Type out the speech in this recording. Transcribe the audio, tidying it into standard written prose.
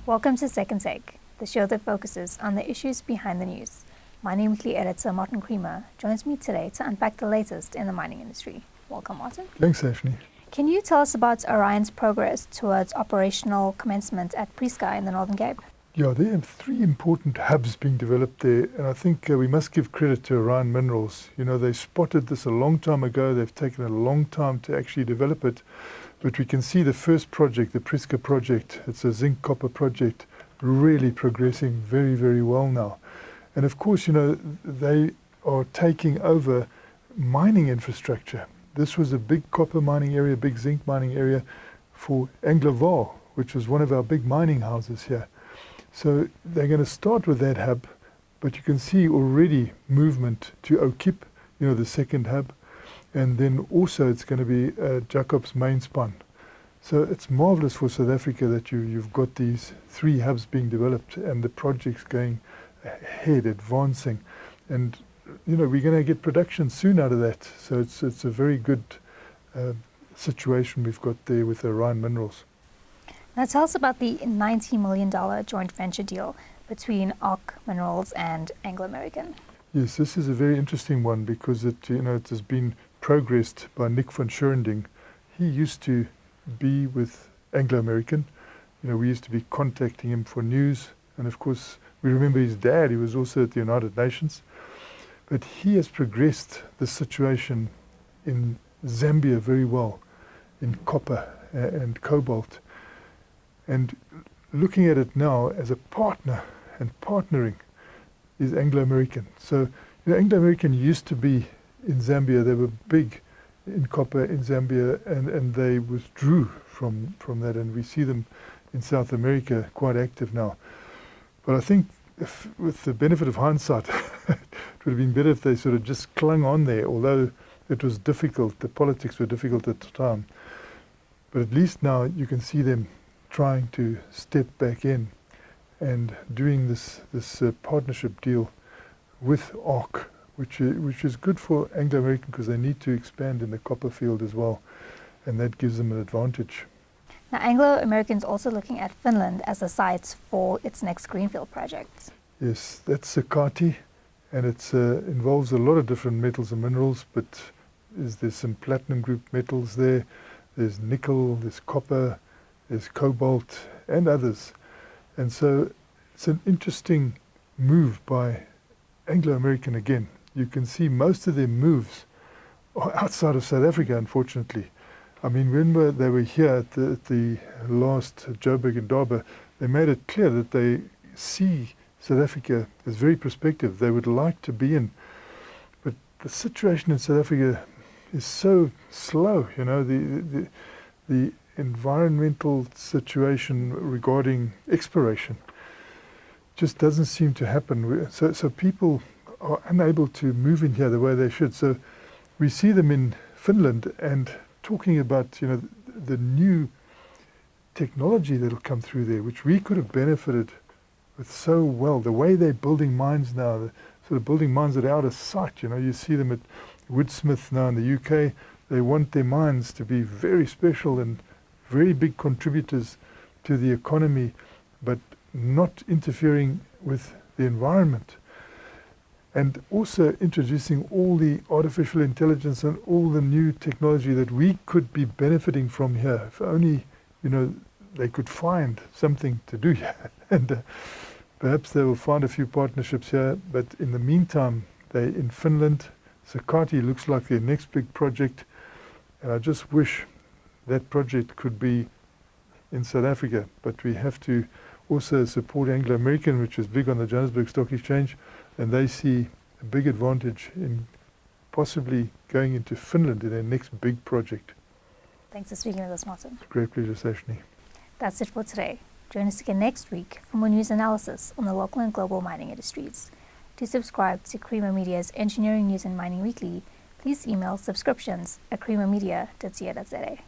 Welcome to Second Take, the show that focuses on the issues behind the news. Mining Weekly editor Martin Creamer joins me today to unpack the latest in the mining industry. Welcome, Martin. Thanks, Ashley. Can you tell us about Orion's progress towards operational commencement at Prieska in the Northern Cape? Yeah, there are three important hubs being developed there, and I think we must give credit to Orion Minerals. You know, they spotted this a long time ago. They've taken a long time to actually develop it, but we can see the first project, the Prieska project, it's a zinc copper project, really progressing very, very well now. And of course, you know, they are taking over mining infrastructure. This was a big copper mining area, big zinc mining area for Anglo, which was one of our big mining houses here. So they're going to start with that hub, but you can see already movement to Okip, you know, the second hub. And then also it's going to be Jacob's main span. So it's marvelous for South Africa that you've got these three hubs being developed and the projects going ahead, advancing. And, you know, we're going to get production soon out of that. So it's a very good situation we've got there with Orion Minerals. Now tell us about the $90 million joint venture deal between ARC Minerals and Anglo American. Yes, this is a very interesting one because it has been progressed by Nick van Schurending. He used to be with Anglo American. You know, we used to be contacting him for news, and of course we remember his dad. He was also at the United Nations, but he has progressed the situation in Zambia very well in copper and cobalt. And looking at it now as a partner and partnering is Anglo American. So, you know, Anglo American used to be in Zambia. They were big in copper in Zambia, and they withdrew from that, and we see them in South America quite active now. But I think with the benefit of hindsight, it would have been better if they sort of just clung on there, although it was difficult. The politics were difficult at the time. But at least now you can see them trying to step back in and doing this partnership deal with ARC, which is good for Anglo American because they need to expand in the copper field as well, and that gives them an advantage. Now Anglo American is also looking at Finland as a site for its next greenfield project. Yes, that's Sakati, and it involves a lot of different metals and minerals, but there's some platinum group metals there, there's nickel, there's copper, there's cobalt and others. And so it's an interesting move by Anglo American again. You can see most of their moves are outside of South Africa, unfortunately. I mean, when they were here at the last Joburg and Durban, they made it clear that they see South Africa as very prospective. They would like to be in. But the situation in South Africa is so slow, you know, the environmental situation regarding exploration just doesn't seem to happen. So people are unable to move in here the way they should. So we see them in Finland and talking about, you know, the new technology that'll come through there, which we could have benefited with so well. The way they're building mines now, the sort of building mines that are out of sight. You know, you see them at Woodsmith now in the UK. They want their mines to be very special and very big contributors to the economy, but not interfering with the environment. And also introducing all the artificial intelligence and all the new technology that we could be benefiting from here. If only, you know, they could find something to do here. And perhaps they will find a few partnerships here. But in the meantime, they're in Finland. Sakati looks like their next big project. And I just wish that project could be in South Africa. But we have to also support Anglo American, which is big on the Johannesburg Stock Exchange. And they see a big advantage in possibly going into Finland in their next big project. Thanks for speaking with us, Martin. It's a great pleasure, Sashni. That's it for today. Join us again next week for more news analysis on the local and global mining industries. To subscribe to Creamer Media's Engineering News and Mining Weekly, please email subscriptions@creamermedia.co.za.